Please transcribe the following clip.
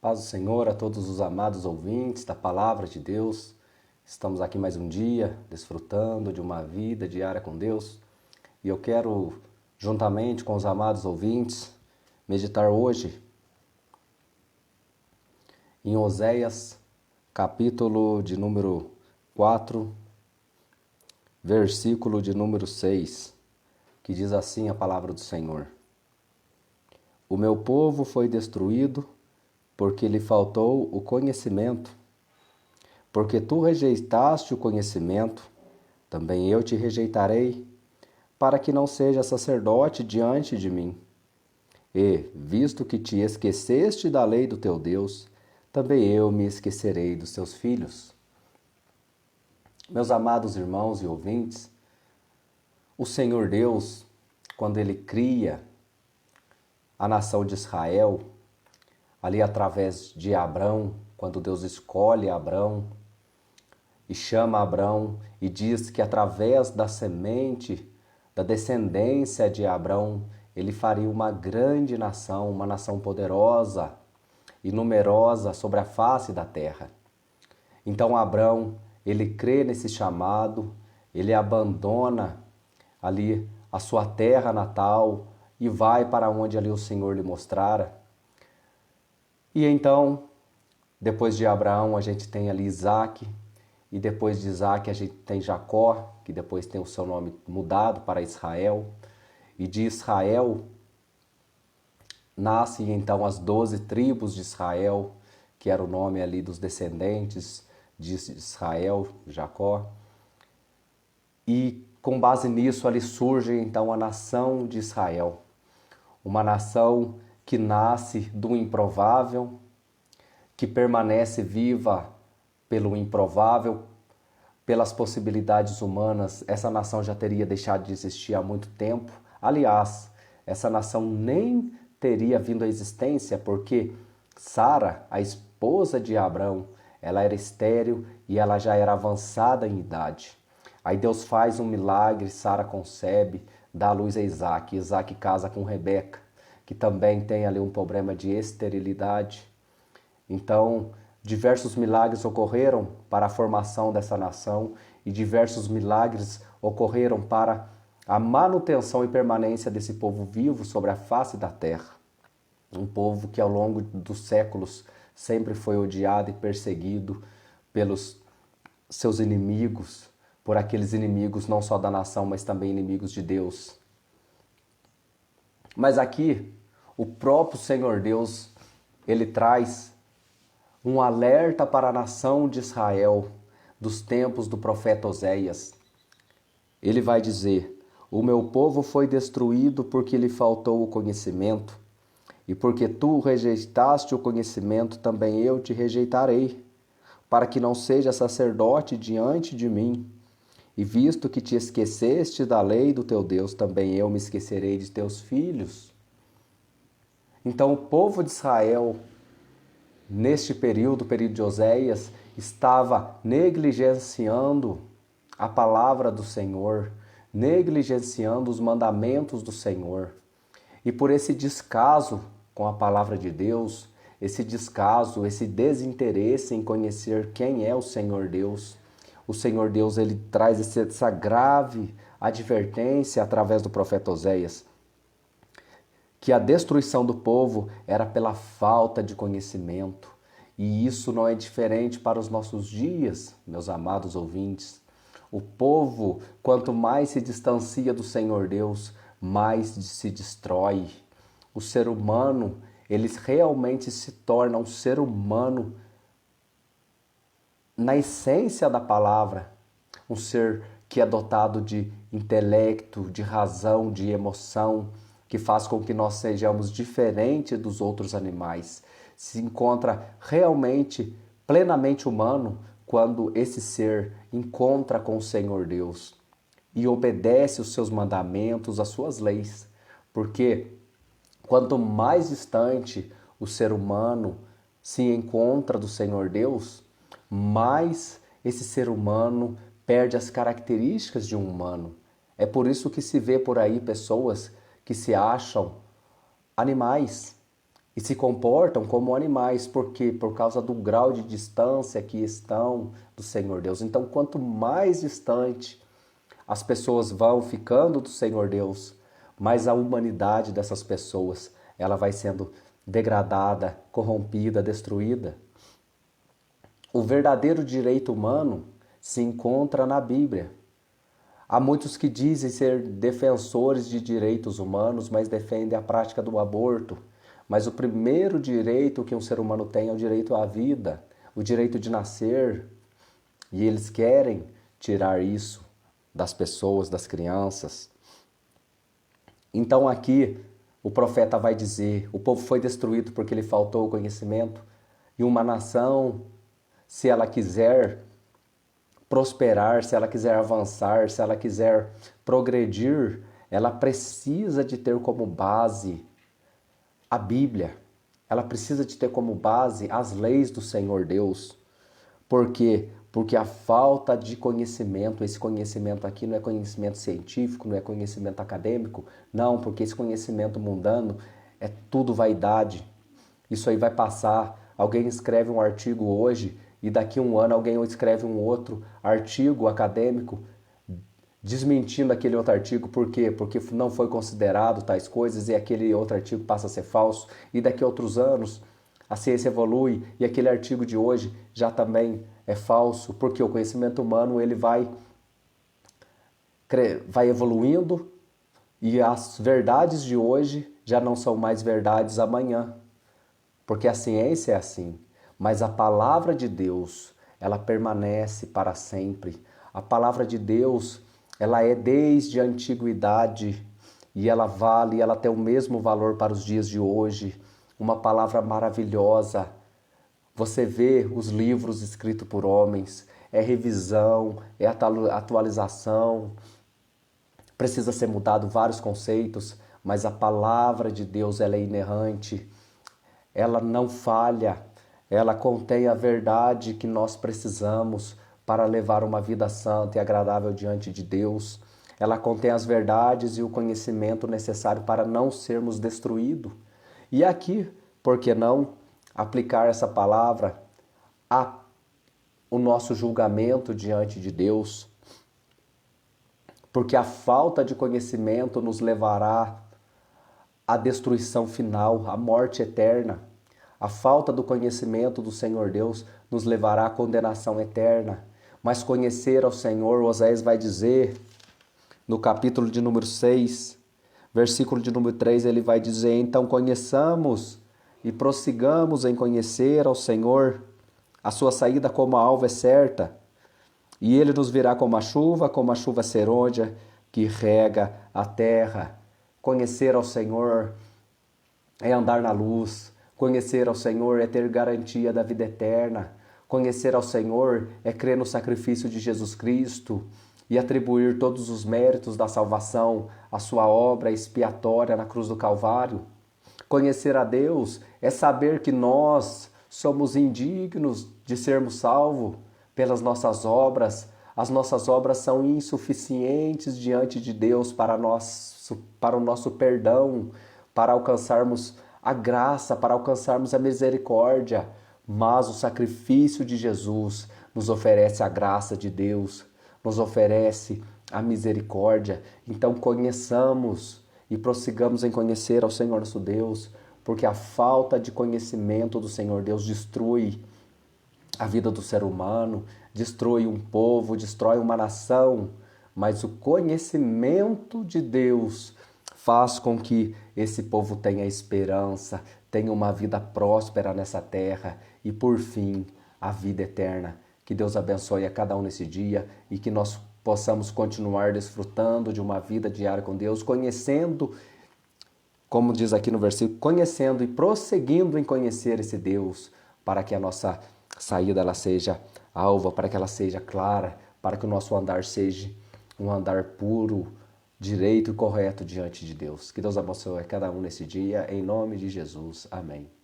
Paz do Senhor a todos os amados ouvintes da Palavra de Deus. Estamos aqui mais um dia, desfrutando de uma vida diária com Deus. E eu quero, juntamente com os amados ouvintes, meditar hoje em Oséias, capítulo de número 4, versículo de número 6, que diz assim a palavra do Senhor: O meu povo foi destruído porque lhe faltou o conhecimento. Porque tu rejeitaste o conhecimento, também eu te rejeitarei, para que não seja sacerdote diante de mim. E, visto que te esqueceste da lei do teu Deus, também eu me esquecerei dos teus filhos. Meus amados irmãos e ouvintes, o Senhor Deus, quando Ele cria a nação de Israel, ali através de Abrão, quando Deus escolhe Abrão e chama Abrão e diz que através da semente, da descendência de Abrão, ele faria uma grande nação, uma nação poderosa e numerosa sobre a face da terra. Então Abrão, ele crê nesse chamado, ele abandona ali a sua terra natal e vai para onde ali o Senhor lhe mostrara. E então, depois de Abraão, a gente tem ali Isaac, e depois de Isaac a gente tem Jacó, que depois tem o seu nome mudado para Israel, e de Israel nasce então as 12 tribos de Israel, que era o nome ali dos descendentes de Israel, Jacó, e com base nisso ali surge então a nação de Israel, uma nação que nasce do improvável, que permanece viva pelo improvável, pelas possibilidades humanas. Essa nação já teria deixado de existir há muito tempo. Aliás, essa nação nem teria vindo à existência porque Sara, a esposa de Abrão, ela era estéril e ela já era avançada em idade. Aí Deus faz um milagre, Sara concebe, dá à luz a Isaac. Isaac casa com Rebeca, que também tem ali um problema de esterilidade. Então, diversos milagres ocorreram para a formação dessa nação e diversos milagres ocorreram para a manutenção e permanência desse povo vivo sobre a face da terra. Um povo que ao longo dos séculos sempre foi odiado e perseguido pelos seus inimigos, por aqueles inimigos não só da nação, mas também inimigos de Deus. Mas aqui, o próprio Senhor Deus, ele traz um alerta para a nação de Israel dos tempos do profeta Oséias. Ele vai dizer: O meu povo foi destruído porque lhe faltou o conhecimento, e porque tu rejeitaste o conhecimento, também eu te rejeitarei, para que não seja sacerdote diante de mim. E visto que te esqueceste da lei do teu Deus, também eu me esquecerei de teus filhos. Então o povo de Israel, neste período, o período de Oséias, estava negligenciando a palavra do Senhor, negligenciando os mandamentos do Senhor. E por esse descaso com a palavra de Deus, esse descaso, esse desinteresse em conhecer quem é o Senhor Deus, o Senhor Deus, ele traz essa grave advertência através do profeta Oséias, que a destruição do povo era pela falta de conhecimento. E isso não é diferente para os nossos dias, meus amados ouvintes. O povo, quanto mais se distancia do Senhor Deus, mais se destrói. O ser humano, ele realmente se torna um ser humano na essência da palavra, um ser que é dotado de intelecto, de razão, de emoção, que faz com que nós sejamos diferentes dos outros animais. Se encontra realmente, plenamente humano, quando esse ser encontra com o Senhor Deus e obedece os seus mandamentos, as suas leis. Porque quanto mais distante o ser humano se encontra do Senhor Deus, mais esse ser humano perde as características de um humano. É por isso que se vê por aí pessoas que se acham animais, e se comportam como animais. Por quê? Por causa do grau de distância que estão do Senhor Deus. Então, quanto mais distante as pessoas vão ficando do Senhor Deus, mais a humanidade dessas pessoas ela vai sendo degradada, corrompida, destruída. O verdadeiro direito humano se encontra na Bíblia. Há muitos que dizem ser defensores de direitos humanos, mas defendem a prática do aborto. Mas o primeiro direito que um ser humano tem é o direito à vida, o direito de nascer. E eles querem tirar isso das pessoas, das crianças. Então aqui o profeta vai dizer, o povo foi destruído porque lhe faltou o conhecimento. E uma nação, se ela quiser prosperar, se ela quiser avançar, se ela quiser progredir, ela precisa de ter como base a Bíblia. Ela precisa de ter como base as leis do Senhor Deus. Por quê? Porque a falta de conhecimento, esse conhecimento aqui não é conhecimento científico, não é conhecimento acadêmico, não, porque esse conhecimento mundano é tudo vaidade. Isso aí vai passar. Alguém escreve um artigo hoje e daqui a um ano alguém escreve um outro artigo acadêmico desmentindo aquele outro artigo. Por quê? Porque não foi considerado tais coisas e aquele outro artigo passa a ser falso. E daqui a outros anos a ciência evolui e aquele artigo de hoje já também é falso, porque o conhecimento humano ele vai evoluindo e as verdades de hoje já não são mais verdades amanhã, porque a ciência é assim, mas a palavra de Deus, ela permanece para sempre. A palavra de Deus, ela é desde a antiguidade e ela vale, ela tem o mesmo valor para os dias de hoje. Uma palavra maravilhosa. Você vê os livros escritos por homens, é revisão, é atualização, precisa ser mudado vários conceitos, mas a palavra de Deus ela é inerrante, ela não falha, ela contém a verdade que nós precisamos para levar uma vida santa e agradável diante de Deus. Ela contém as verdades e o conhecimento necessário para não sermos destruídos. E aqui, por que não aplicar essa palavra ao nosso julgamento diante de Deus? Porque a falta de conhecimento nos levará à destruição final, à morte eterna. A falta do conhecimento do Senhor Deus nos levará à condenação eterna. Mas conhecer ao Senhor, Oséias vai dizer, no capítulo de número 6, versículo de número 3, ele vai dizer: então conheçamos e prossigamos em conhecer ao Senhor. A sua saída como a alva é certa, e ele nos virá como a chuva serôdia que rega a terra. Conhecer ao Senhor é andar na luz. Conhecer ao Senhor é ter garantia da vida eterna. Conhecer ao Senhor é crer no sacrifício de Jesus Cristo e atribuir todos os méritos da salvação à sua obra expiatória na cruz do Calvário. Conhecer a Deus é saber que nós somos indignos de sermos salvos pelas nossas obras. As nossas obras são insuficientes diante de Deus para o nosso perdão, para alcançarmos a graça, para alcançarmos a misericórdia. Mas o sacrifício de Jesus nos oferece a graça de Deus, nos oferece a misericórdia. Então conheçamos e prossigamos em conhecer ao Senhor nosso Deus, porque a falta de conhecimento do Senhor Deus destrói a vida do ser humano, destrói um povo, destrói uma nação, mas o conhecimento de Deus faz com que esse povo tenha esperança, tenha uma vida próspera nessa terra e, por fim, a vida eterna. Que Deus abençoe a cada um nesse dia e que nós possamos continuar desfrutando de uma vida diária com Deus, conhecendo, como diz aqui no versículo, conhecendo e prosseguindo em conhecer esse Deus, para que a nossa saída ela seja alva, para que ela seja clara, para que o nosso andar seja um andar puro, direito e correto diante de Deus. Que Deus abençoe a cada um nesse dia, em nome de Jesus. Amém.